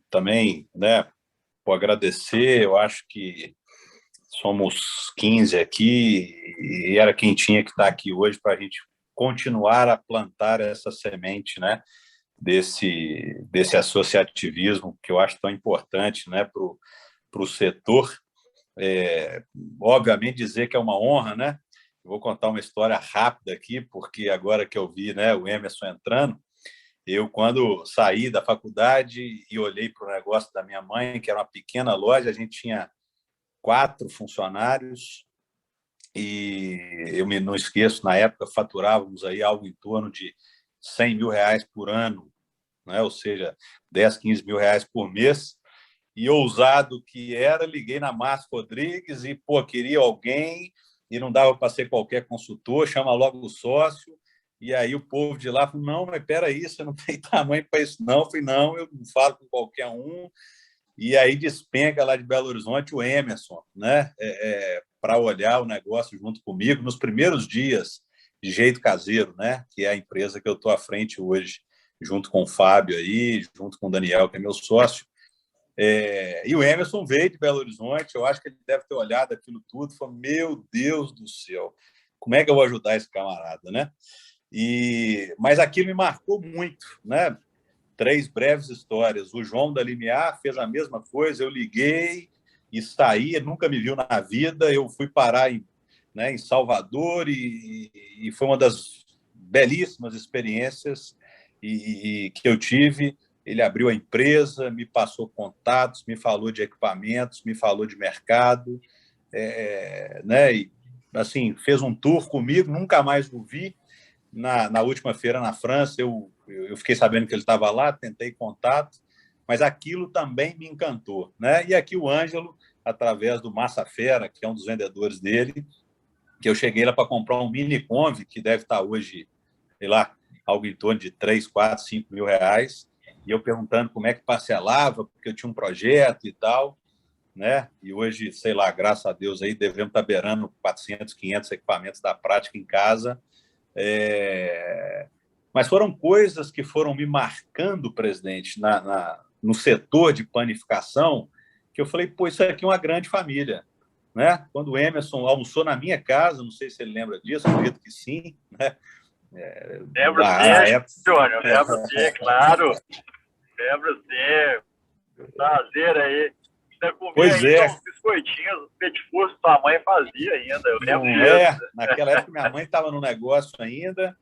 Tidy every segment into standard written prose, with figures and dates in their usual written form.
Também, né, vou agradecer. Eu acho que somos 15 aqui e era quem tinha que estar aqui hoje para a gente continuar a plantar essa semente, né, desse associativismo que eu acho tão importante, né, para o setor. É, Obviamente dizer que é uma honra, né? Eu vou contar uma história rápida aqui, porque agora que eu vi, né, o Emerson entrando, eu, quando saí da faculdade e olhei para o negócio da minha mãe, que era uma pequena loja, a gente tinha 4 funcionários e eu não esqueço, na época faturávamos aí algo em torno de R$ 100 mil por ano, né? Ou seja, 10, 15 mil reais por mês. E ousado que era, liguei na Márcia Rodrigues e, pô, queria alguém e não dava para ser qualquer consultor, chama logo o sócio. E aí o povo de lá falou, não, mas espera aí, você não tem tamanho para isso não. Eu falei, não, eu não falo com qualquer um. E aí despenca lá de Belo Horizonte o Emerson, né? Para olhar o negócio junto comigo nos primeiros dias de Jeito Caseiro, né? Que é a empresa que eu estou à frente hoje, junto com o Fábio aí, junto com o Daniel, que é meu sócio. E o Emerson veio de Belo Horizonte, eu acho que ele deve ter olhado aquilo tudo e falou, meu Deus do céu, como é que eu vou ajudar esse camarada, né? Mas aquilo me marcou muito, né? 3 breves histórias. O João da Limiar fez a mesma coisa, eu liguei e saí, ele nunca me viu na vida, eu fui parar em Salvador e foi uma das belíssimas experiências que eu tive. Ele abriu a empresa, me passou contatos, me falou de equipamentos, me falou de mercado, né? E, assim, fez um tour comigo, nunca mais o vi. Na última feira na França, eu fiquei sabendo que ele estava lá, tentei contato, mas aquilo também me encantou, né? E aqui o Ângelo, através do Massa Fera, que é um dos vendedores dele, que eu cheguei lá para comprar um mini Kombi, que deve estar hoje, sei lá, algo em torno de 3, 4, 5 mil reais, e eu perguntando como é que parcelava, porque eu tinha um projeto e tal, né? E hoje, sei lá, graças a Deus, aí devemos estar beirando 400, 500 equipamentos da prática em casa. Mas foram coisas que foram me marcando, presidente, no setor de panificação, que eu falei, pô, isso aqui é uma grande família. Né? Quando o Emerson almoçou na minha casa, não sei se ele lembra disso, acredito que sim, né? Lembro Na sim, época. Júnior, lembro sim, claro. Lembro sim. Prazer aí. Ainda comi Pois ainda é, uns biscoitinhos, uns petifus que sua mãe fazia ainda, eu lembro não disso. é? Naquela época minha mãe estava no negócio ainda,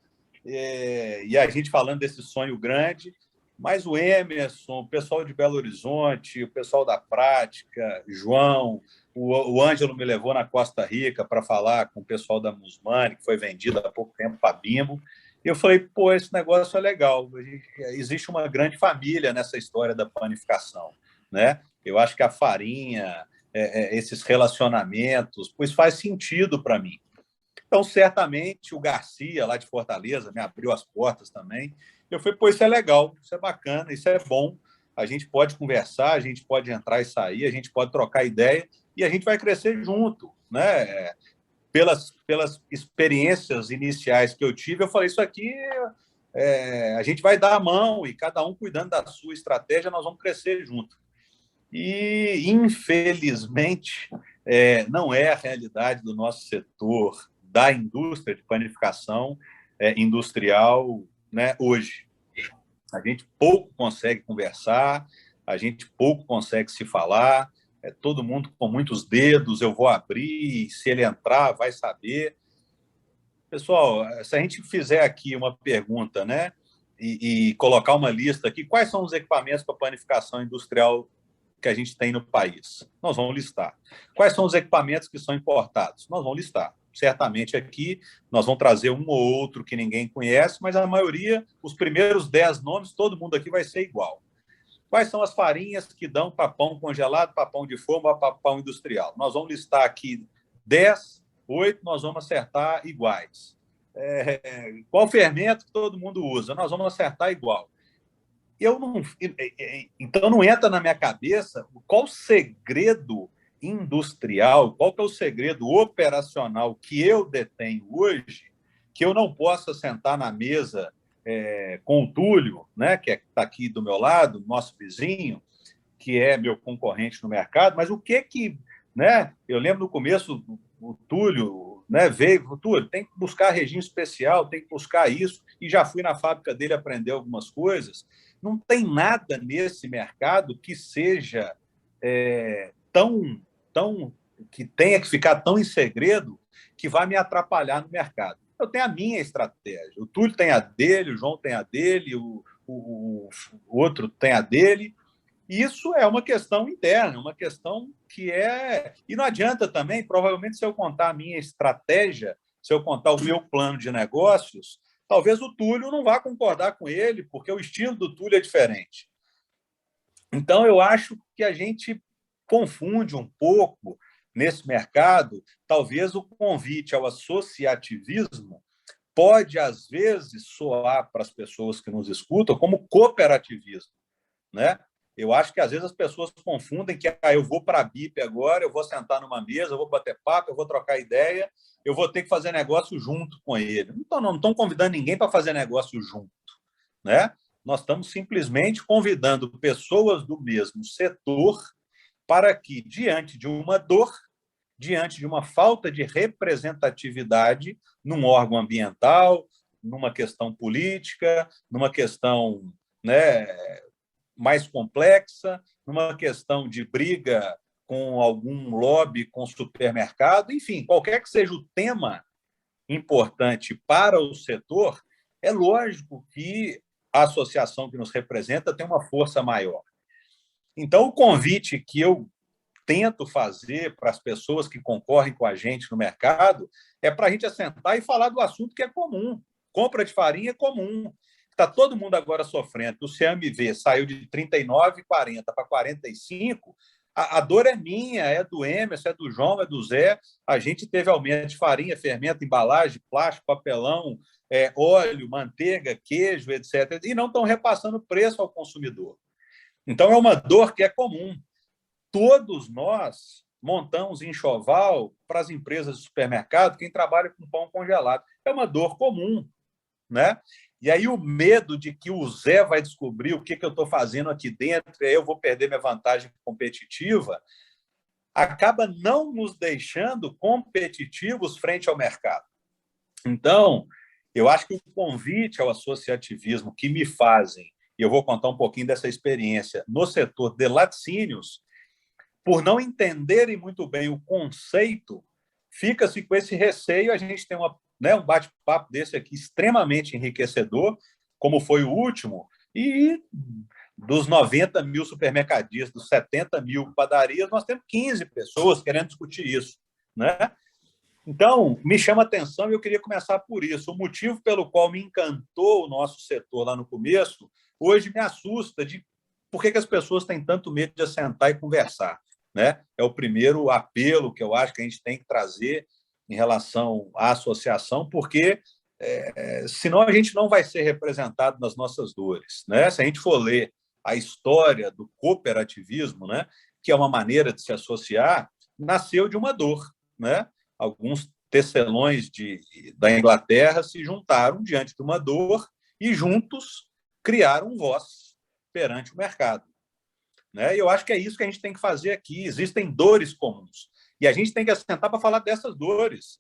e a gente falando desse sonho grande, mas o Emerson, o pessoal de Belo Horizonte, o pessoal da prática, João, o Ângelo me levou na Costa Rica para falar com o pessoal da Musmani, que foi vendida há pouco tempo para a Bimbo, e eu falei, pô, esse negócio é legal, existe uma grande família nessa história da panificação, né? Eu acho que a farinha, esses relacionamentos, pois faz sentido para mim. Então, certamente, o Garcia, lá de Fortaleza, me abriu as portas também. Eu falei, pô, isso é legal, isso é bacana, isso é bom. A gente pode conversar, a gente pode entrar e sair, a gente pode trocar ideia e a gente vai crescer junto, né? Pelas experiências iniciais que eu tive, eu falei, isso aqui a gente vai dar a mão e cada um cuidando da sua estratégia, nós vamos crescer junto. E, infelizmente, não é a realidade do nosso setor, da indústria de panificação industrial, né, hoje. A gente pouco consegue conversar, a gente pouco consegue se falar, todo mundo com muitos dedos, eu vou abrir, se ele entrar, vai saber. Pessoal, se a gente fizer aqui uma pergunta, né, e colocar uma lista aqui, quais são os equipamentos para panificação industrial que a gente tem no país? Nós vamos listar. Quais são os equipamentos que são importados? Nós vamos listar. Certamente aqui nós vamos trazer um ou outro que ninguém conhece, mas a maioria, os primeiros 10 nomes, todo mundo aqui vai ser igual. Quais são as farinhas que dão para pão congelado, para pão de forma, para pão industrial? Nós vamos listar aqui 10, 8, nós vamos acertar iguais. Qual fermento que todo mundo usa? Nós vamos acertar igual. Eu não, então não entra na minha cabeça qual o segredo industrial, qual que é o segredo operacional que eu detenho hoje, que eu não possa sentar na mesa com o Túlio, né, que está aqui do meu lado, nosso vizinho, que é meu concorrente no mercado, mas o que, né? Eu lembro no começo o Túlio, né, veio, o Túlio, tem que buscar regime especial, tem que buscar isso, e já fui na fábrica dele aprender algumas coisas. Não tem nada nesse mercado que seja tão que tenha que ficar tão em segredo que vai me atrapalhar no mercado. Eu tenho a minha estratégia. O Túlio tem a dele, o João tem a dele, o outro tem a dele. Isso é uma questão interna, uma questão que é. E não adianta também, provavelmente, se eu contar a minha estratégia, se eu contar o meu plano de negócios, talvez o Túlio não vá concordar com ele, porque o estilo do Túlio é diferente. Então, eu acho que a gente confunde um pouco nesse mercado, talvez o convite ao associativismo pode, às vezes, soar para as pessoas que nos escutam como cooperativismo, né? Eu acho que, às vezes, as pessoas confundem que eu vou para a BIP agora, eu vou sentar numa mesa, eu vou bater papo, eu vou trocar ideia, eu vou ter que fazer negócio junto com ele. Não estão convidando ninguém para fazer negócio junto, né? Nós estamos simplesmente convidando pessoas do mesmo setor para que, diante de uma dor, diante de uma falta de representatividade num órgão ambiental, numa questão política, numa questão, né, mais complexa, numa questão de briga com algum lobby, com supermercado, enfim, qualquer que seja o tema importante para o setor, é lógico que a associação que nos representa tem uma força maior. Então, o convite que eu tento fazer para as pessoas que concorrem com a gente no mercado é para a gente assentar e falar do assunto que é comum. Compra de farinha é comum. Está todo mundo agora sofrendo. O CMV saiu de 39,40 para 45. A dor é minha, é do Emerson, é do João, é do Zé. A gente teve aumento de farinha, fermento, embalagem, plástico, papelão, óleo, manteiga, queijo, etc. E não estão repassando preço ao consumidor. Então, é uma dor que é comum. Todos nós montamos enxoval para as empresas de supermercado, quem trabalha com pão congelado. É uma dor comum, né? E aí o medo de que o Zé vai descobrir o que eu estou fazendo aqui dentro, e aí eu vou perder minha vantagem competitiva, acaba não nos deixando competitivos frente ao mercado. Então, eu acho que o convite ao associativismo que me fazem, e eu vou contar um pouquinho dessa experiência no setor de laticínios, por não entenderem muito bem o conceito, fica-se com esse receio. A gente tem um bate-papo desse aqui extremamente enriquecedor, como foi o último, e dos 90 mil supermercadistas, dos 70 mil padarias, nós temos 15 pessoas querendo discutir isso, né? Então, me chama a atenção e eu queria começar por isso. O motivo pelo qual me encantou o nosso setor lá no começo, hoje me assusta de por que as pessoas têm tanto medo de assentar e conversar, né? É o primeiro apelo que eu acho que a gente tem que trazer em relação à associação, porque senão a gente não vai ser representado nas nossas dores, né? Se a gente for ler a história do cooperativismo, né, que é uma maneira de se associar, nasceu de uma dor, né? Alguns tecelões da Inglaterra se juntaram diante de uma dor e juntos criaram voz perante o mercado, né? E eu acho que é isso que a gente tem que fazer aqui. Existem dores comuns e a gente tem que assentar para falar dessas dores.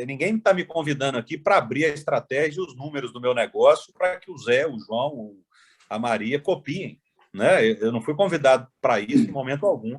Ninguém está me convidando aqui para abrir a estratégia e os números do meu negócio para que o Zé, o João, a Maria copiem, né? Eu não fui convidado para isso em momento algum.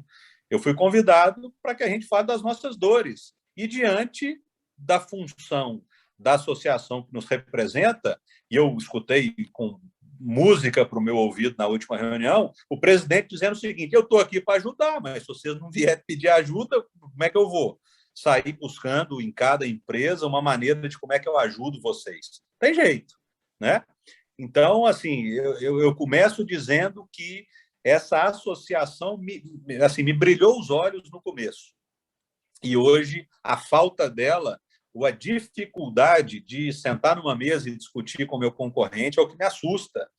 Eu fui convidado para que a gente fale das nossas dores. E diante da função da associação que nos representa, e eu escutei com música para o meu ouvido na última reunião, o presidente dizendo o seguinte: eu estou aqui para ajudar, mas se vocês não vierem pedir ajuda, como é que eu vou sair buscando em cada empresa uma maneira de como é que eu ajudo vocês? Tem jeito, né? Então, assim, eu começo dizendo que essa associação me brilhou os olhos no começo. E hoje, a falta dela, ou a dificuldade de sentar numa mesa e discutir com o meu concorrente é o que me assusta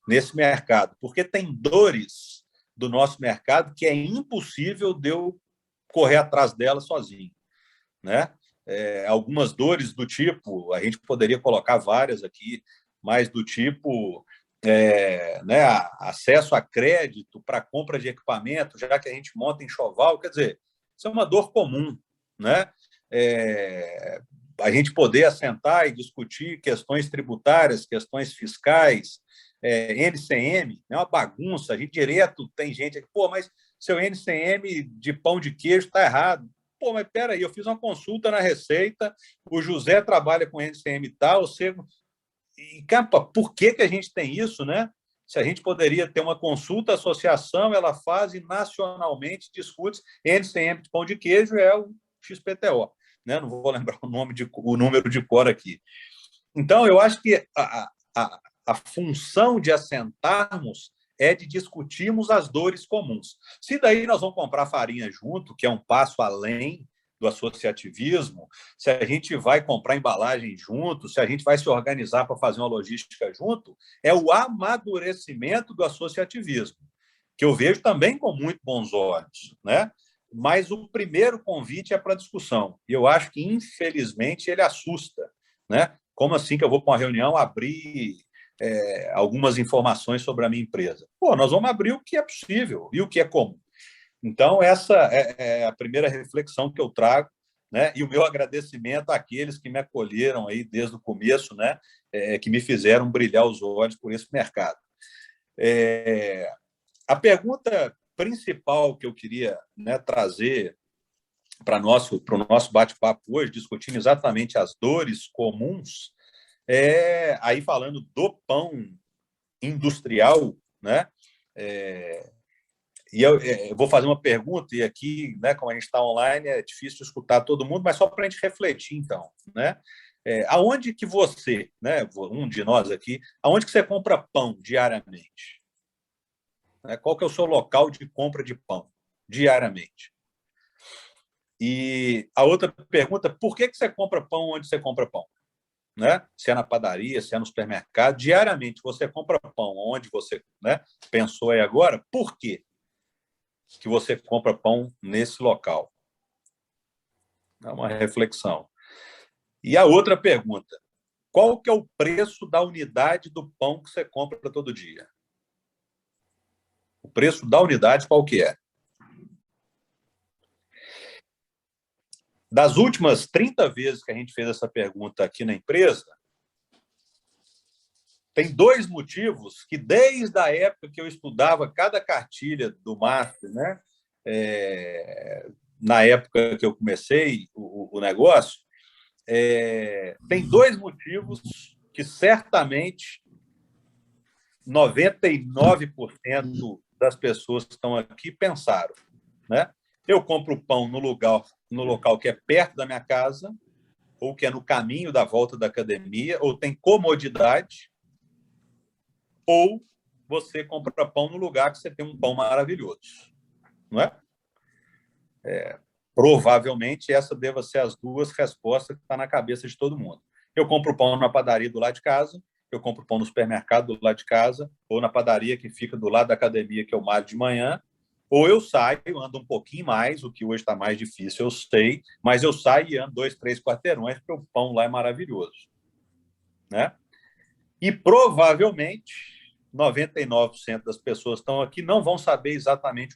nesse mercado, porque tem dores do nosso mercado que é impossível de eu correr atrás delas sozinho, né? Algumas dores do tipo, a gente poderia colocar várias aqui, mais do tipo né, acesso a crédito para compra de equipamento, já que a gente monta enxoval, quer dizer, isso é uma dor comum, né? A gente poder assentar e discutir questões tributárias, questões fiscais, NCM, é uma bagunça, a gente direto tem gente aqui, pô, mas seu NCM de pão de queijo está errado. Pô, mas peraí, eu fiz uma consulta na Receita, o José trabalha com NCM tal, você... E, capa, por que a gente tem isso, né? Se a gente poderia ter uma consulta, a associação, ela faz e nacionalmente discute NCM de pão de queijo é o XPTO, né? Não vou lembrar o número de cor aqui. Então, eu acho que a função de assentarmos é de discutirmos as dores comuns. Se daí nós vamos comprar farinha junto, que é um passo além do associativismo, se a gente vai comprar embalagem junto, se a gente vai se organizar para fazer uma logística junto, é o amadurecimento do associativismo, que eu vejo também com muito bons olhos, né? Mas o primeiro convite é para discussão. E eu acho que, infelizmente, ele assusta, né? Como assim que eu vou para uma reunião abrir algumas informações sobre a minha empresa? Pô, nós vamos abrir o que é possível e o que é comum. Então, essa é a primeira reflexão que eu trago, né? E o meu agradecimento àqueles que me acolheram aí desde o começo, né? Que me fizeram brilhar os olhos por esse mercado. A pergunta principal que eu queria, né, trazer para o nosso bate-papo hoje, discutindo exatamente as dores comuns, aí falando do pão industrial, né? E eu vou fazer uma pergunta, e aqui, né, como a gente está online, é difícil escutar todo mundo, mas só para a gente refletir, então, né? Aonde que você, né, um de nós aqui, aonde que você compra pão diariamente? Qual que é o seu local de compra de pão diariamente? E a outra pergunta, por que você compra pão onde você compra pão? Né? Se é na padaria, se é no supermercado, diariamente você compra pão onde você, né, pensou aí agora, por quê que você compra pão nesse local? É uma reflexão. E a outra pergunta, qual que é o preço da unidade do pão que você compra todo dia? O preço da unidade qual que é? Das últimas 30 vezes que a gente fez essa pergunta aqui na empresa, tem 2 motivos que, desde a época que eu estudava cada cartilha do Master, né, na época que eu comecei o negócio, tem 2 motivos que certamente 99% das pessoas que estão aqui pensaram. Né? Eu compro pão no local que é perto da minha casa, ou que é no caminho da volta da academia, ou tem comodidade, ou você compra pão no lugar que você tem um pão maravilhoso. Não é? Provavelmente essa deva ser as 2 respostas que estão na cabeça de todo mundo. Eu compro pão na padaria do lado de casa, eu compro pão no supermercado do lado de casa, ou na padaria que fica do lado da academia que eu malho de manhã, ou eu saio, ando um pouquinho mais, o que hoje está mais difícil, eu sei, mas eu saio e ando 2, 3 quarteirões, porque o pão lá é maravilhoso. Né? E provavelmente 99% das pessoas que estão aqui não vão saber exatamente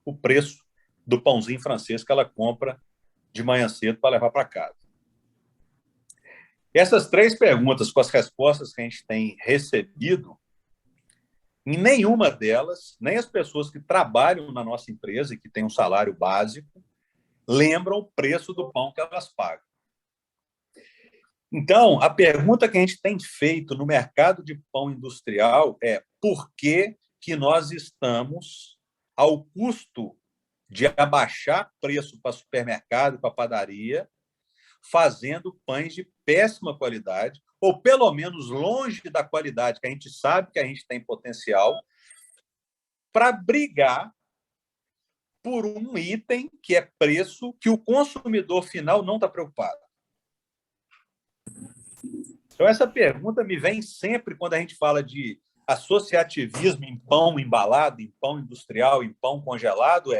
o preço do pãozinho francês que ela compra de manhã cedo para levar para casa. Essas 3 perguntas, com as respostas que a gente tem recebido, em nenhuma delas, nem as pessoas que trabalham na nossa empresa e que têm um salário básico, lembram o preço do pão que elas pagam. Então, a pergunta que a gente tem feito no mercado de pão industrial é por que nós estamos ao custo de abaixar preço para supermercado, para padaria, fazendo pães de péssima qualidade, ou pelo menos longe da qualidade que a gente sabe que a gente tem potencial, para brigar por um item que é preço que o consumidor final não está preocupado. Então, essa pergunta me vem sempre quando a gente fala de associativismo em pão embalado, em pão industrial, em pão congelado,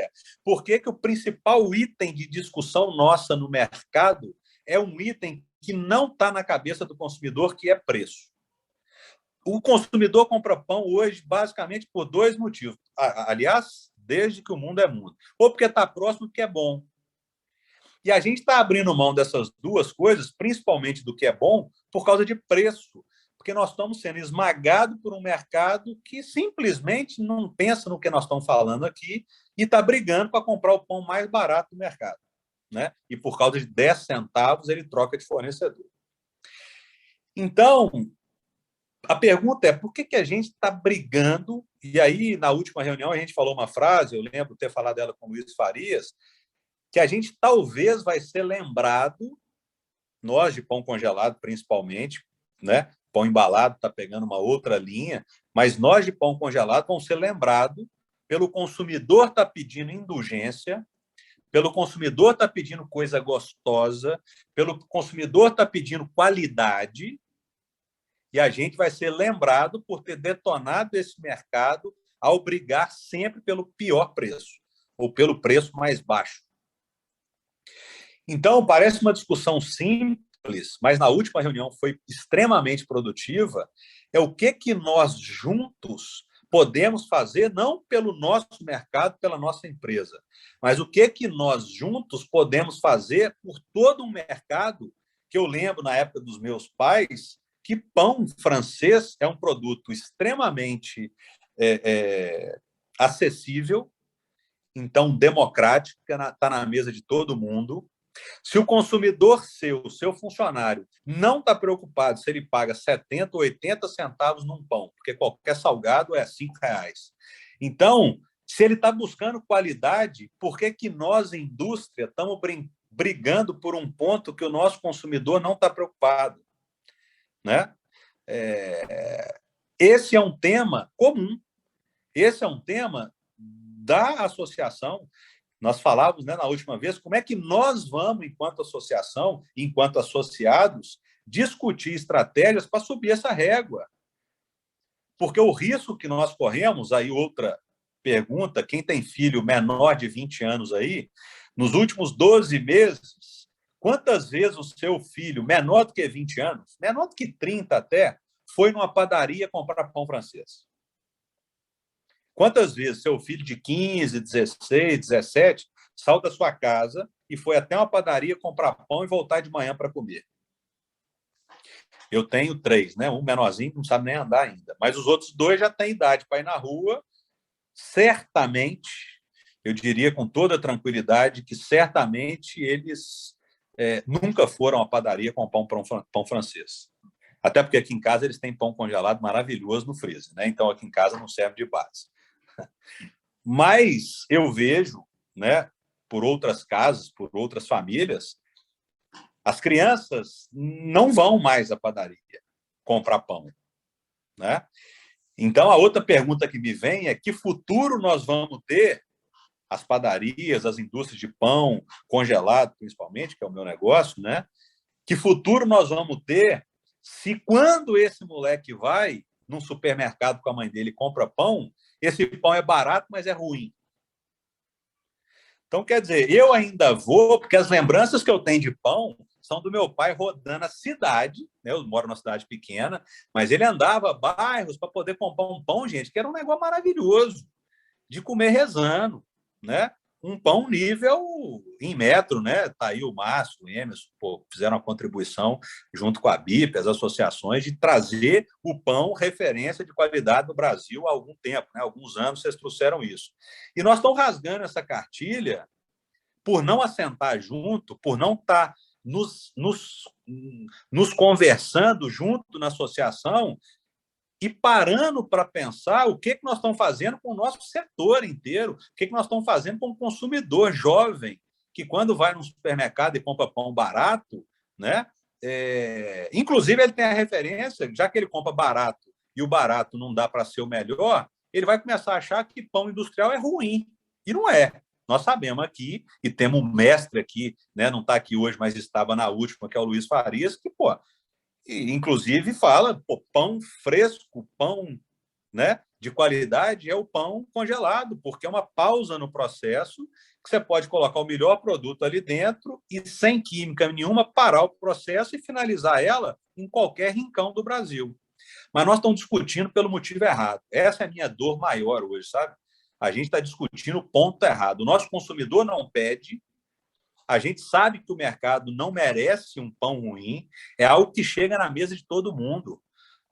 por que o principal item de discussão nossa no mercado é um item que não está na cabeça do consumidor, que é preço. O consumidor compra pão hoje basicamente por dois motivos. Aliás, desde que o mundo é mundo. Ou porque está próximo, porque é bom. E a gente está abrindo mão dessas duas coisas, principalmente do que é bom, por causa de preço. Porque nós estamos sendo esmagados por um mercado que simplesmente não pensa no que nós estamos falando aqui e está brigando para comprar o pão mais barato do mercado. Né? E por causa de 10 centavos ele troca de fornecedor. Então, a pergunta é por que a gente está brigando? E aí, na última reunião, a gente falou uma frase, eu lembro ter falado dela com o Luiz Farias, que a gente talvez vai ser lembrado, nós de pão congelado principalmente, né? Pão embalado está pegando uma outra linha, mas nós de pão congelado vamos ser lembrados pelo consumidor estar pedindo indulgência, pelo consumidor estar pedindo coisa gostosa, pelo consumidor estar pedindo qualidade, e a gente vai ser lembrado por ter detonado esse mercado ao brigar sempre pelo pior preço, ou pelo preço mais baixo. Então, parece uma discussão simples, mas na última reunião foi extremamente produtiva, é o que nós juntos podemos fazer, não pelo nosso mercado, pela nossa empresa, mas o que nós juntos podemos fazer por todo um mercado, que eu lembro na época dos meus pais, que pão francês é um produto extremamente acessível, então democrático, está na mesa de todo mundo. Se o consumidor seu funcionário, não está preocupado se ele paga 70 ou 80 centavos num pão, porque qualquer salgado é R$5. Então, se ele está buscando qualidade, por que nós, indústria, estamos brigando por um ponto que o nosso consumidor não está preocupado? Né? Esse é um tema comum. Esse é um tema da associação. Nós falávamos, né, na última vez, como é que nós vamos, enquanto associação, enquanto associados, discutir estratégias para subir essa régua. Porque o risco que nós corremos, aí outra pergunta, quem tem filho menor de 20 anos aí, nos últimos 12 meses, quantas vezes o seu filho, menor do que 20 anos, menor do que 30 até, foi numa padaria comprar pão francês? Quantas vezes seu filho de 15, 16, 17 saiu da sua casa e foi até uma padaria comprar pão e voltar de manhã para comer? Eu tenho 3, né? Um menorzinho não sabe nem andar ainda, mas os outros 2 já têm idade para ir na rua. Certamente, eu diria com toda tranquilidade que certamente eles nunca foram à padaria comprar um pão francês. Até porque aqui em casa eles têm pão congelado maravilhoso no freezer, né? Então aqui em casa não serve de base. Mas eu vejo, né, por outras casas, por outras famílias, as crianças não vão mais à padaria comprar pão, né? Então, a outra pergunta que me vem é que futuro nós vamos ter, as padarias, as indústrias de pão congelado, principalmente, que é o meu negócio, né? Que futuro nós vamos ter se quando esse moleque vai num supermercado com a mãe dele e compra pão, esse pão é barato, mas é ruim. Então, quer dizer, eu ainda vou, porque as lembranças que eu tenho de pão são do meu pai rodando a cidade, né? Eu moro numa cidade pequena, mas ele andava bairros para poder comprar um pão, gente, que era um negócio maravilhoso, de comer rezando, né? Um pão nível em metro, né? Tá aí o Márcio, o Emerson, fizeram uma contribuição junto com a BIP, as associações, de trazer o pão referência de qualidade no Brasil há algum tempo, né? Alguns anos vocês trouxeram isso. E nós estamos rasgando essa cartilha por não assentar junto, por não estar nos conversando junto na associação e parando para pensar o que nós estamos fazendo com o nosso setor inteiro, o que nós estamos fazendo com o consumidor jovem, que quando vai no supermercado e compra pão barato, né? Inclusive ele tem a referência, já que ele compra barato e o barato não dá para ser o melhor, ele vai começar a achar que pão industrial é ruim. E não é. Nós sabemos aqui, e temos um mestre aqui, né? Não está aqui hoje, mas estava na última, que é o Luiz Farias, que, inclusive fala, pão fresco, pão, né, de qualidade é o pão congelado, porque é uma pausa no processo que você pode colocar o melhor produto ali dentro e sem química nenhuma parar o processo e finalizar ela em qualquer rincão do Brasil. Mas nós estamos discutindo pelo motivo errado. Essa é a minha dor maior hoje, sabe? A gente está discutindo o ponto errado. O nosso consumidor não pede, a gente sabe que o mercado não merece um pão ruim, é algo que chega na mesa de todo mundo.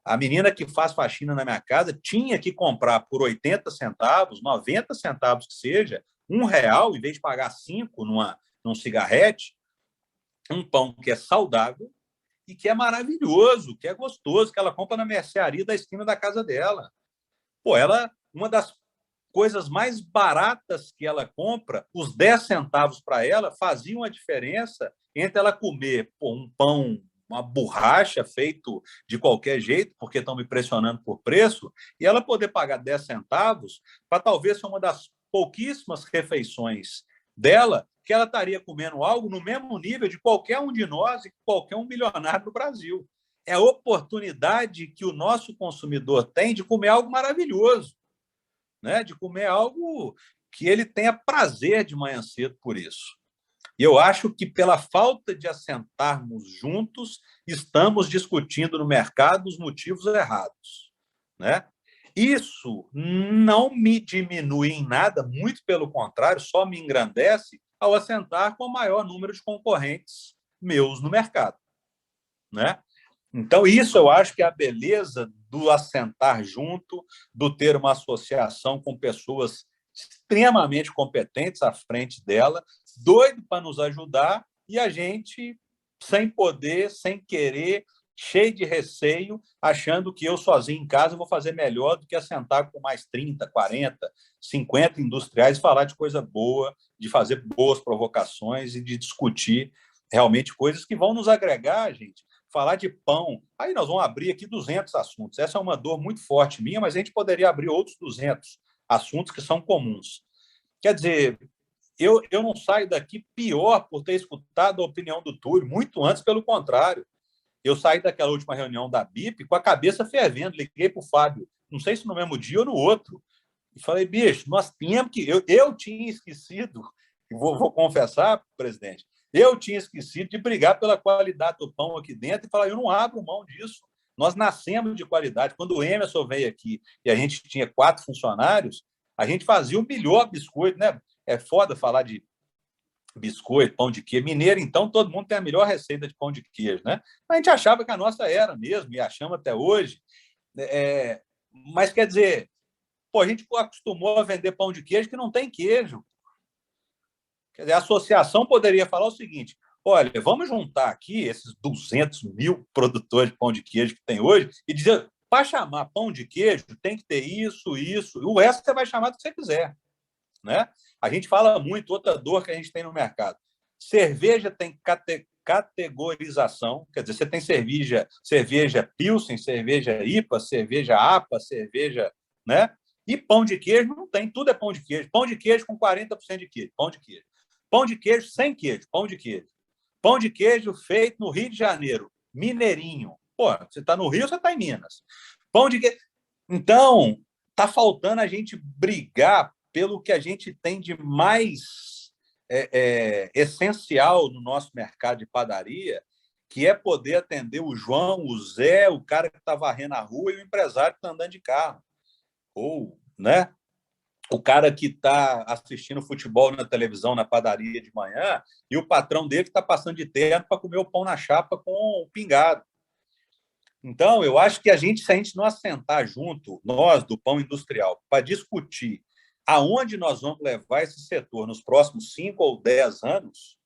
A menina que faz faxina na minha casa tinha que comprar por 80 centavos, 90 centavos que seja, R$ 1, em vez de pagar 5 num cigarrete, um pão que é saudável e que é maravilhoso, que é gostoso, que ela compra na mercearia da esquina da casa dela. Pô, uma das coisas mais baratas que ela compra, os 10 centavos para ela faziam a diferença entre ela comer um pão, uma borracha feito de qualquer jeito, porque estão me pressionando por preço, e ela poder pagar 10 centavos para talvez ser uma das pouquíssimas refeições dela que ela estaria comendo algo no mesmo nível de qualquer um de nós e qualquer um milionário do Brasil. É a oportunidade que o nosso consumidor tem de comer algo maravilhoso, né? De comer algo que ele tenha prazer de manhã cedo por isso. E eu acho que, pela falta de assentarmos juntos, estamos discutindo no mercado os motivos errados, né? Isso não me diminui em nada, muito pelo contrário, só me engrandece ao assentar com o maior número de concorrentes meus no mercado, né? Então, isso eu acho que é a beleza do assentar junto, do ter uma associação com pessoas extremamente competentes à frente dela, doido para nos ajudar, e a gente, sem poder, sem querer, cheio de receio, achando que eu sozinho em casa vou fazer melhor do que assentar com mais 30, 40, 50 industriais e falar de coisa boa, de fazer boas provocações e de discutir realmente coisas que vão nos agregar, gente. Falar de pão, aí nós vamos abrir aqui 200 assuntos. Essa é uma dor muito forte minha, mas a gente poderia abrir outros 200 assuntos que são comuns. Quer dizer, eu não saio daqui pior por ter escutado a opinião do Túlio, muito antes, pelo contrário. Eu saí daquela última reunião da BIP com a cabeça fervendo, liguei para o Fábio, não sei se no mesmo dia ou no outro, e falei, bicho, nós temos que... Eu tinha esquecido, vou confessar, presidente, eu tinha esquecido de brigar pela qualidade do pão aqui dentro e falar, eu não abro mão disso. Nós nascemos de qualidade. Quando o Emerson veio aqui e a gente tinha 4 funcionários, a gente fazia o melhor biscoito, né? É foda falar de biscoito, pão de queijo. Mineiro, então, todo mundo tem a melhor receita de pão de queijo, né? A gente achava que a nossa era mesmo, e achamos até hoje. Mas, quer dizer, pô, a gente acostumou a vender pão de queijo que não tem queijo. Quer dizer, a associação poderia falar o seguinte, olha, vamos juntar aqui esses 200 mil produtores de pão de queijo que tem hoje e dizer, para chamar pão de queijo, tem que ter isso, isso, e o resto você vai chamar do que você quiser, né? A gente fala muito, outra dor que a gente tem no mercado. Cerveja tem categorização, quer dizer, você tem cerveja Pilsen, cerveja IPA, cerveja APA, cerveja, né? E pão de queijo não tem, tudo é pão de queijo. Pão de queijo com 40% de queijo, pão de queijo. Pão de queijo sem queijo, pão de queijo. Pão de queijo feito no Rio de Janeiro, mineirinho. Pô, você está no Rio, você está em Minas. Pão de queijo. Então, está faltando a gente brigar pelo que a gente tem de mais essencial no nosso mercado de padaria, que é poder atender o João, o Zé, o cara que está varrendo a rua e o empresário que está andando de carro. Ou, né? O cara que está assistindo futebol na televisão, na padaria de manhã, e o patrão dele que está passando de terno para comer o pão na chapa com o pingado. Então, eu acho que se a gente não assentar junto, nós do pão industrial, para discutir aonde nós vamos levar esse setor nos próximos 5 ou 10 anos,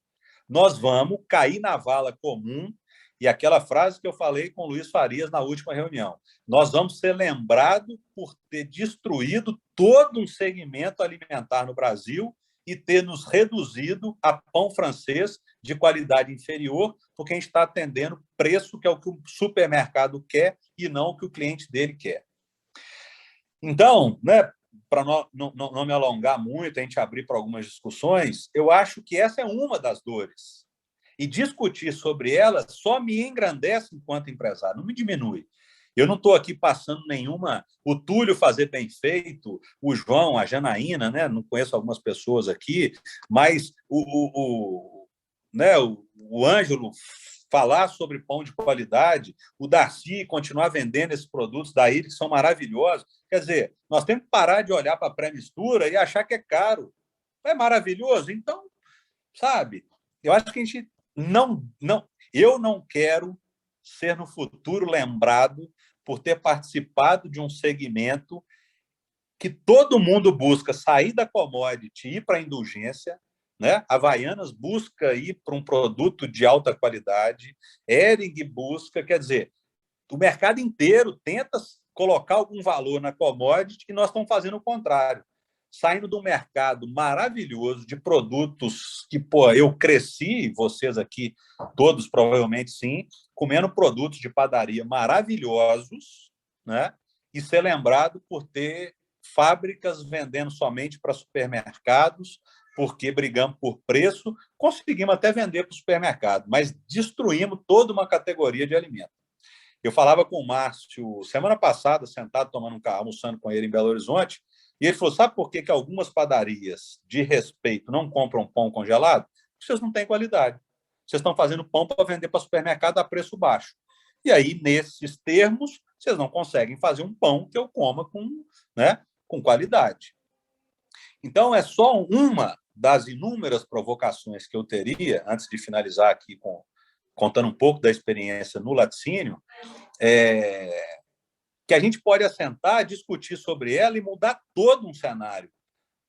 nós vamos cair na vala comum. E aquela frase que eu falei com o Luiz Farias na última reunião, nós vamos ser lembrados por ter destruído todo um segmento alimentar no Brasil e ter nos reduzido a pão francês de qualidade inferior, porque a gente está atendendo preço que é o que o supermercado quer e não o que o cliente dele quer. Então, né, para não me alongar muito, a gente abrir para algumas discussões, eu acho que essa é uma das dores. E discutir sobre ela só me engrandece enquanto empresário, não me diminui. Eu não estou aqui passando nenhuma... O Túlio fazer bem feito, o João, a Janaína, né? Não conheço algumas pessoas aqui, mas né? o Ângelo falar sobre pão de qualidade, o Darcy continuar vendendo esses produtos da Ilha, que são maravilhosos. Quer dizer, nós temos que parar de olhar para a pré-mistura e achar que é caro. É maravilhoso? Então, sabe, eu acho que a gente eu não quero ser no futuro lembrado por ter participado de um segmento que todo mundo busca sair da commodity e ir para a indulgência, né? Havaianas busca ir para um produto de alta qualidade, Hering busca, quer dizer, o mercado inteiro tenta colocar algum valor na commodity e nós estamos fazendo o contrário. Saindo de um mercado maravilhoso de produtos que, pô, eu cresci, vocês aqui, todos provavelmente sim, comendo produtos de padaria maravilhosos, né? E ser lembrado por ter fábricas vendendo somente para supermercados, porque brigamos por preço, conseguimos até vender para o supermercado, mas destruímos toda uma categoria de alimentos. Eu falava com o Márcio semana passada, sentado tomando um carro, almoçando com ele em Belo Horizonte, e ele falou: sabe por que algumas padarias de respeito não compram pão congelado? Porque vocês não têm qualidade. Vocês estão fazendo pão para vender para supermercado a preço baixo. E aí, nesses termos, vocês não conseguem fazer um pão que eu coma com qualidade. Então, é só uma das inúmeras provocações que eu teria, antes de finalizar aqui contando um pouco da experiência no laticínio, que a gente pode assentar, discutir sobre ela e mudar todo um cenário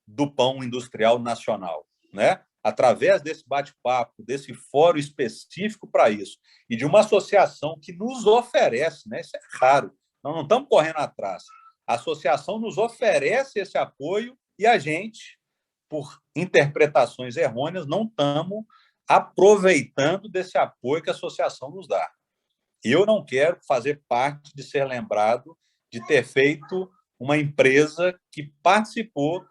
do pão industrial nacional, né? Através desse bate-papo, desse fórum específico para isso, e de uma associação que nos oferece, né? Isso é raro, nós não estamos correndo atrás. A associação nos oferece esse apoio e a gente, por interpretações errôneas, não estamos aproveitando desse apoio que a associação nos dá. Eu não quero fazer parte de ser lembrado de ter feito uma empresa que participou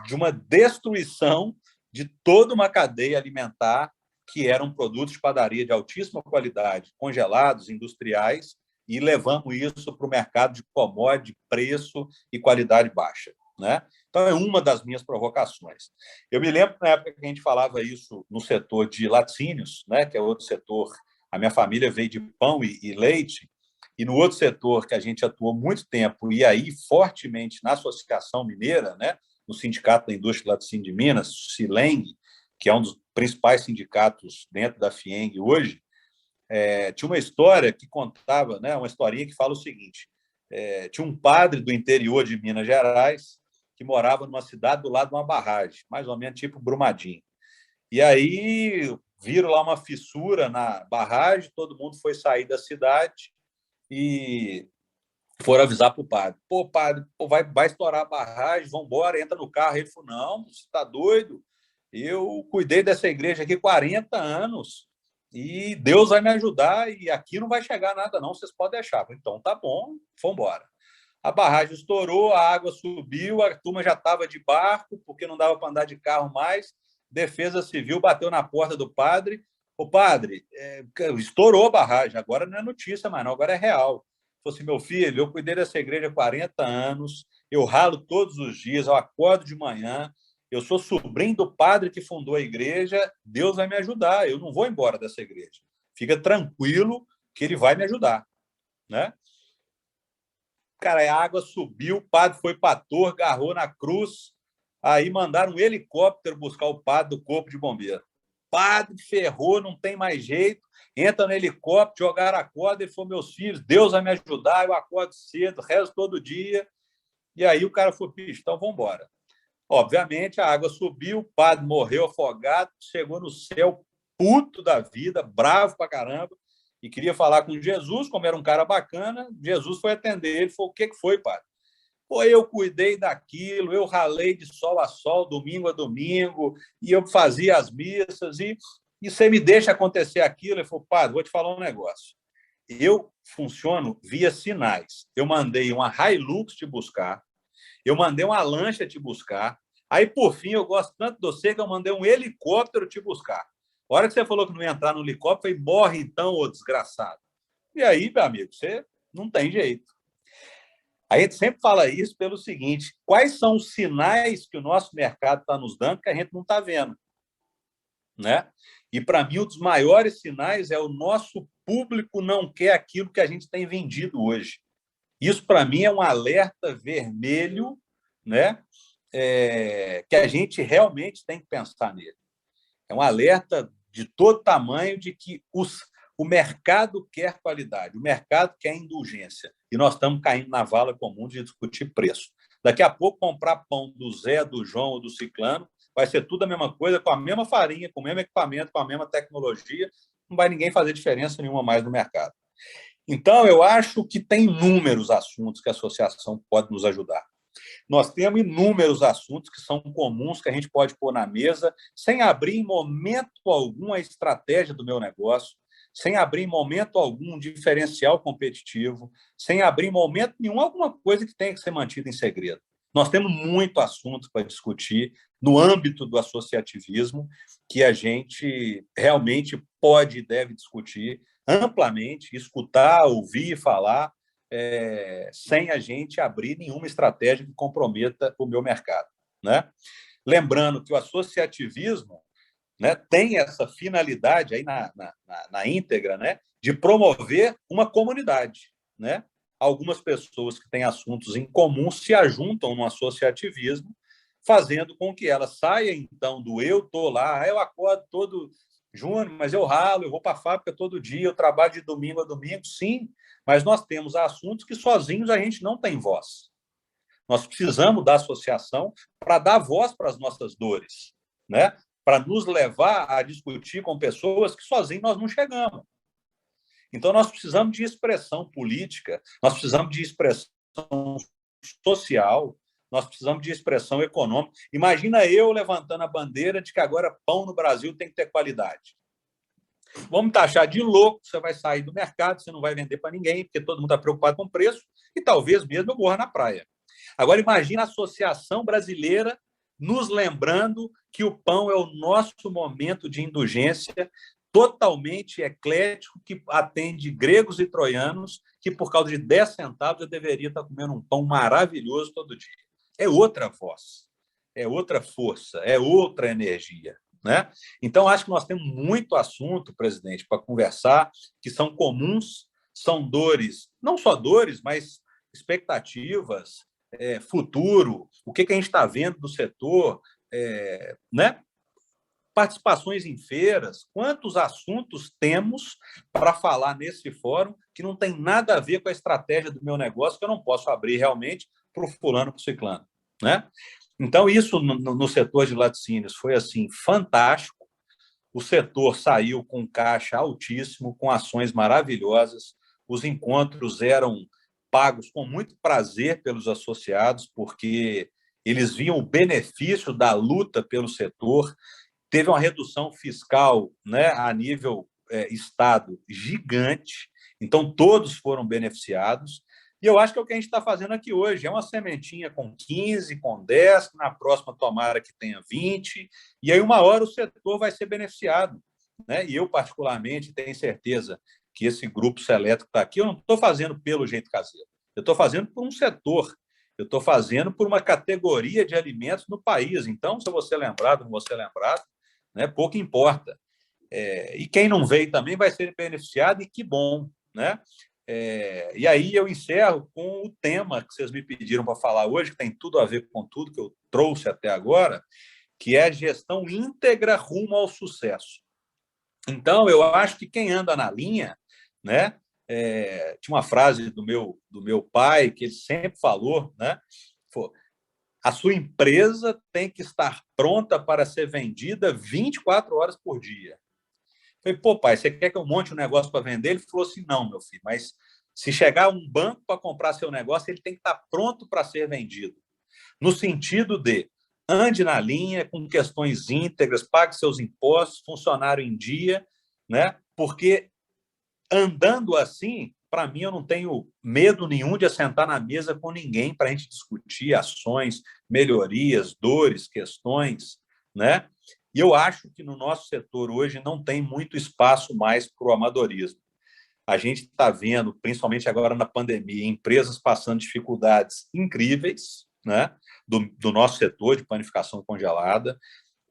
de uma destruição de toda uma cadeia alimentar que eram produtos de padaria de altíssima qualidade, congelados, industriais, e levamos isso para o mercado de commodity, preço e qualidade baixa, né? Então, é uma das minhas provocações. Eu me lembro, na época que a gente falava isso no setor de laticínios, né, que é outro setor. A minha família veio de pão e leite, e no outro setor que a gente atuou muito tempo, e aí fortemente na Associação Mineira, né, no Sindicato da Indústria de Laticínio de Minas, Sileng, que é um dos principais sindicatos dentro da FIENG hoje, tinha uma história que contava, né, uma historinha que fala o seguinte: tinha um padre do interior de Minas Gerais que morava numa cidade do lado de uma barragem, mais ou menos tipo Brumadinho. E aí viram lá uma fissura na barragem, todo mundo foi sair da cidade e foram avisar para o padre. Pô, padre, vai estourar a barragem, vamos embora, entra no carro. Ele falou: não, você está doido? Eu cuidei dessa igreja aqui 40 anos e Deus vai me ajudar e aqui não vai chegar nada não, vocês podem deixar. Falei: então tá bom, vamos embora. A barragem estourou, a água subiu, a turma já estava de barco, porque não dava para andar de carro mais. Defesa Civil bateu na porta do padre. O padre, estourou a barragem, agora não é notícia mais não, agora é real. Falei assim: meu filho, eu cuidei dessa igreja há 40 anos, eu ralo todos os dias, eu acordo de manhã, eu sou sobrinho do padre que fundou a igreja, Deus vai me ajudar, eu não vou embora dessa igreja. Fica tranquilo que ele vai me ajudar, né? Cara, a água subiu, o padre foi para a torre, agarrou na cruz, aí mandaram um helicóptero buscar o padre do corpo de bombeiro. Padre ferrou, não tem mais jeito, entra no helicóptero, jogaram a corda, ele falou: meus filhos, Deus vai me ajudar, eu acordo cedo, rezo todo dia. E aí o cara falou: bicho, então vamos embora. Obviamente, a água subiu, o padre morreu afogado, chegou no céu puto da vida, bravo pra caramba, e queria falar com Jesus, como era um cara bacana. Jesus foi atender ele, falou: o que foi, padre? Pô, eu cuidei daquilo, eu ralei de sol a sol, domingo a domingo, e eu fazia as missas, e você me deixa acontecer aquilo. Ele falou: padre, vou te falar um negócio. Eu funciono via sinais. Eu mandei uma Hilux te buscar, eu mandei uma lancha te buscar, aí, por fim, eu gosto tanto de você que eu mandei um helicóptero te buscar. A hora que você falou que não ia entrar no helicóptero, eu falei: morre então, ô desgraçado. E aí, meu amigo, você não tem jeito. A gente sempre fala isso pelo seguinte: quais são os sinais que o nosso mercado está nos dando que a gente não está vendo? né? E, para mim, um dos maiores sinais é o nosso público não quer aquilo que a gente tem vendido hoje. Isso, para mim, é um alerta vermelho, né? Que a gente realmente tem que pensar nele. É um alerta de todo tamanho de que o mercado quer qualidade, o mercado quer indulgência. E nós estamos caindo na vala comum de discutir preço. Daqui a pouco, comprar pão do Zé, do João ou do Ciclano vai ser tudo a mesma coisa, com a mesma farinha, com o mesmo equipamento, com a mesma tecnologia. Não vai ninguém fazer diferença nenhuma mais no mercado. Então, eu acho que tem inúmeros assuntos que a associação pode nos ajudar. Nós temos inúmeros assuntos que são comuns, que a gente pode pôr na mesa, sem abrir em momento algum a estratégia do meu negócio, sem abrir em momento algum um diferencial competitivo, sem abrir em momento nenhum alguma coisa que tenha que ser mantida em segredo. Nós temos muito assunto para discutir no âmbito do associativismo que a gente realmente pode e deve discutir amplamente, escutar, ouvir e falar, sem a gente abrir nenhuma estratégia que comprometa o meu mercado, né? Lembrando que o associativismo, né, tem essa finalidade aí na íntegra, né, de promover uma comunidade, né? Algumas pessoas que têm assuntos em comum se ajuntam no associativismo, fazendo com que ela saia, então, do eu estou lá, eu acordo todo Júnior, mas eu ralo, eu vou para a fábrica todo dia, eu trabalho de domingo a domingo, sim, mas nós temos assuntos que sozinhos a gente não tem voz. Nós precisamos da associação para dar voz para as nossas dores, né? Para nos levar a discutir com pessoas que sozinhos nós não chegamos. Então, nós precisamos de expressão política, nós precisamos de expressão social, nós precisamos de expressão econômica. Imagina eu levantando a bandeira de que agora pão no Brasil tem que ter qualidade. Vamos taxar de louco, você vai sair do mercado, você não vai vender para ninguém, porque todo mundo está preocupado com o preço, e talvez mesmo eu morra na praia. Agora, imagina a Associação Brasileira nos lembrando que o pão é o nosso momento de indulgência totalmente eclético, que atende gregos e troianos, que por causa de 10 centavos eu deveria estar comendo um pão maravilhoso todo dia. É outra voz, é outra força, é outra energia, né? Então, acho que nós temos muito assunto, presidente, para conversar, que são comuns, são dores, não só dores, mas expectativas, futuro, o que a gente está vendo do setor, né? Participações em feiras, quantos assuntos temos para falar nesse fórum que não tem nada a ver com a estratégia do meu negócio, que eu não posso abrir realmente para o fulano, para o ciclano, né? Então, isso no setor de laticínios foi assim fantástico. O setor saiu com caixa altíssimo, com ações maravilhosas. Os encontros eram pagos com muito prazer pelos associados, porque eles viam o benefício da luta pelo setor. Teve uma redução fiscal, né, a nível Estado gigante, então todos foram beneficiados. E eu acho que é o que a gente está fazendo aqui hoje. É uma sementinha com 15, com 10, na próxima tomara que tenha 20, e aí uma hora o setor vai ser beneficiado, né? E eu, particularmente, tenho certeza que esse grupo seleto que está aqui, eu não estou fazendo pelo jeito caseiro. Eu estou fazendo por um setor. Eu estou fazendo por uma categoria de alimentos no país. Então, se eu vou ser lembrado ou não vou ser lembrado, né, pouco importa. E quem não veio também vai ser beneficiado, e que bom, né? E aí eu encerro com o tema que vocês me pediram para falar hoje, que tem tudo a ver com tudo que eu trouxe até agora, que é a gestão íntegra rumo ao sucesso. Então, eu acho que quem anda na linha, né? Tinha uma frase do meu pai que ele sempre falou, né? A sua empresa tem que estar pronta para ser vendida 24 horas por dia. Falei, pô, pai, você quer que eu monte um negócio para vender? Ele falou assim, não, meu filho, mas se chegar um banco para comprar seu negócio, ele tem que estar pronto para ser vendido. No sentido de ande na linha, com questões íntegras, pague seus impostos, funcionário em dia, né? Porque andando assim, para mim, eu não tenho medo nenhum de assentar na mesa com ninguém para a gente discutir ações, melhorias, dores, questões, né? E eu acho que no nosso setor hoje não tem muito espaço mais para o amadorismo. A gente está vendo, principalmente agora na pandemia, empresas passando dificuldades incríveis, né? Do nosso setor de panificação congelada.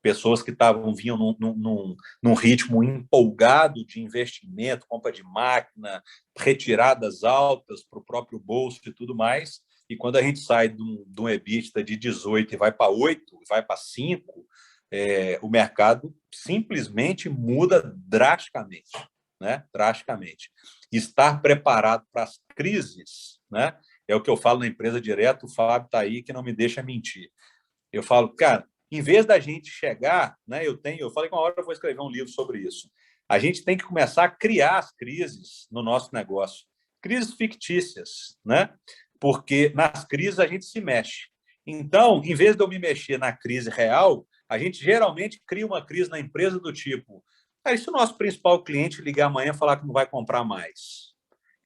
pessoas que vinham num ritmo empolgado de investimento, compra de máquina, retiradas altas para o próprio bolso e tudo mais. E quando a gente sai de um EBITDA de 18 e vai para 8, vai para 5, o mercado simplesmente muda drasticamente, né? Drasticamente. Estar preparado para as crises, né? É o que eu falo na empresa direto, o Fábio está aí que não me deixa mentir. Eu falo, cara, em vez da gente chegar, né? Eu falei que uma hora eu vou escrever um livro sobre isso. A gente tem que começar a criar as crises no nosso negócio, crises fictícias, né? Porque nas crises a gente se mexe. Então, em vez de eu me mexer na crise real, a gente geralmente cria uma crise na empresa do tipo: e se o nosso principal cliente ligar amanhã e falar que não vai comprar mais?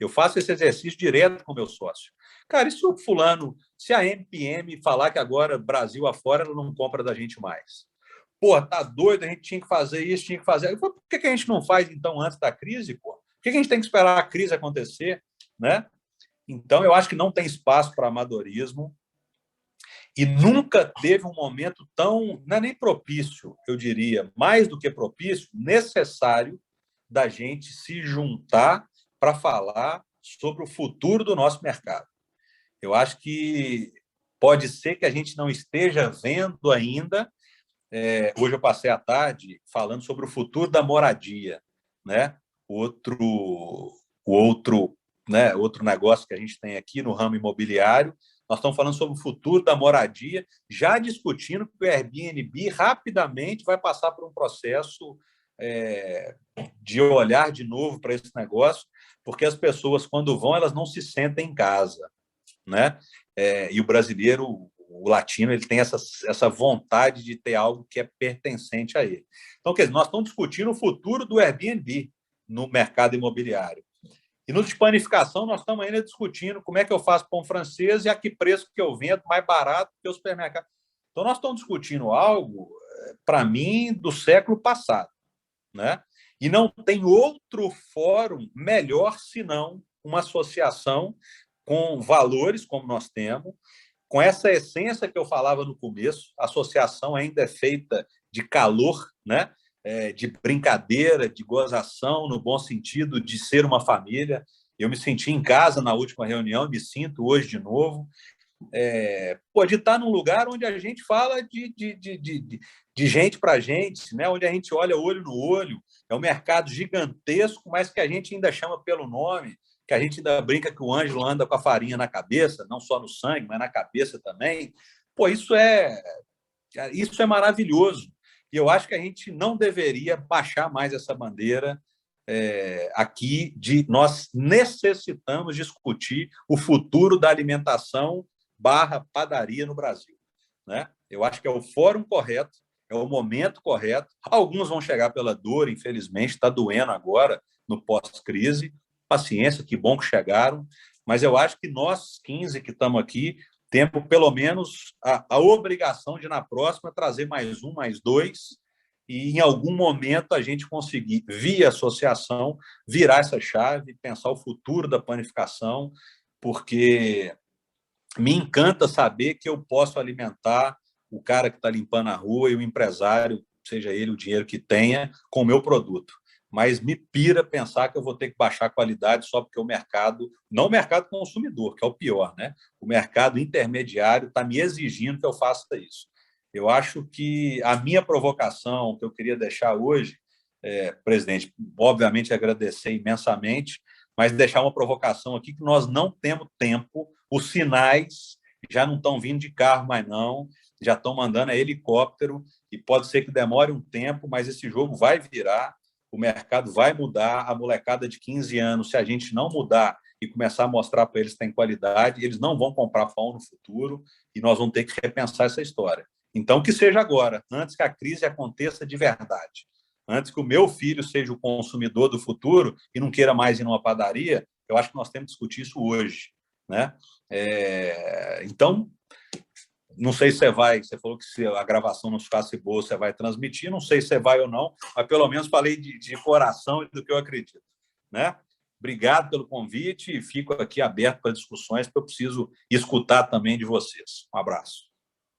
Eu faço esse exercício direto com o meu sócio. Cara, e se o fulano, se a MPM falar que agora, Brasil afora, ela não compra da gente mais? Pô, tá doido, a gente tinha que fazer isso, tinha que fazer. Por que a gente não faz, então, antes da crise, pô? Por que a gente tem que esperar a crise acontecer, né? Então, eu acho que não tem espaço para amadorismo e nunca teve um momento tão, não é nem propício, eu diria, mais do que propício, necessário da gente se juntar para falar sobre o futuro do nosso mercado. Eu acho que pode ser que a gente não esteja vendo ainda. Hoje eu passei a tarde falando sobre o futuro da moradia, né? Outro negócio que a gente tem aqui no ramo imobiliário. Nós estamos falando sobre o futuro da moradia, já discutindo que o Airbnb rapidamente vai passar por um processo de olhar de novo para esse negócio, porque as pessoas, quando vão, elas não se sentem em casa, né? E o brasileiro, o latino, ele tem essa vontade de ter algo que é pertencente a ele. Então, quer dizer, nós estamos discutindo o futuro do Airbnb no mercado imobiliário. E no de panificação, nós estamos ainda discutindo como é que eu faço pão francês e a que preço que eu vendo mais barato que o supermercado. Então, nós estamos discutindo algo, para mim, do século passado, né? E não tem outro fórum melhor senão uma associação com valores como nós temos, com essa essência que eu falava no começo. A associação ainda é feita de calor, né? De brincadeira, de gozação, no bom sentido de ser uma família. Eu me senti em casa na última reunião, me sinto hoje de novo. De estar num lugar onde a gente fala de gente para gente, né? Onde a gente olha olho no olho. É um mercado gigantesco, mas que a gente ainda chama pelo nome, que a gente ainda brinca que o Ângelo anda com a farinha na cabeça, não só no sangue, mas na cabeça também. Pô, isso é maravilhoso. E eu acho que a gente não deveria baixar mais essa bandeira aqui de nós necessitamos discutir o futuro da alimentação / padaria no Brasil, né? Eu acho que é o fórum correto, é o momento correto. Alguns vão chegar pela dor, infelizmente, está doendo agora no pós-crise. Paciência, que bom que chegaram. Mas eu acho que nós, 15 que estamos aqui, temos pelo menos a obrigação de, na próxima, trazer mais um, mais dois, e em algum momento a gente conseguir, via associação, virar essa chave, pensar o futuro da panificação, porque me encanta saber que eu posso alimentar o cara que está limpando a rua e o empresário, seja ele o dinheiro que tenha, com o meu produto. Mas me pira pensar que eu vou ter que baixar a qualidade só porque o mercado, não o mercado consumidor, que é o pior, né? O mercado intermediário está me exigindo que eu faça isso. Eu acho que a minha provocação que eu queria deixar hoje, presidente, obviamente agradecer imensamente, mas deixar uma provocação aqui que nós não temos tempo, os sinais já não estão vindo de carro mais não, já estão mandando helicóptero e pode ser que demore um tempo, mas esse jogo vai virar, o mercado vai mudar, a molecada de 15 anos, se a gente não mudar e começar a mostrar para eles que tem qualidade, eles não vão comprar pão no futuro e nós vamos ter que repensar essa história. Então, que seja agora, antes que a crise aconteça de verdade. Antes que o meu filho seja o consumidor do futuro e não queira mais ir numa padaria, eu acho que nós temos que discutir isso hoje, né? Então, não sei se você falou que se a gravação não ficasse boa, você vai transmitir, não sei se você vai ou não, mas pelo menos falei de coração e do que eu acredito, né? Obrigado pelo convite e fico aqui aberto para discussões, porque eu preciso escutar também de vocês. Um abraço.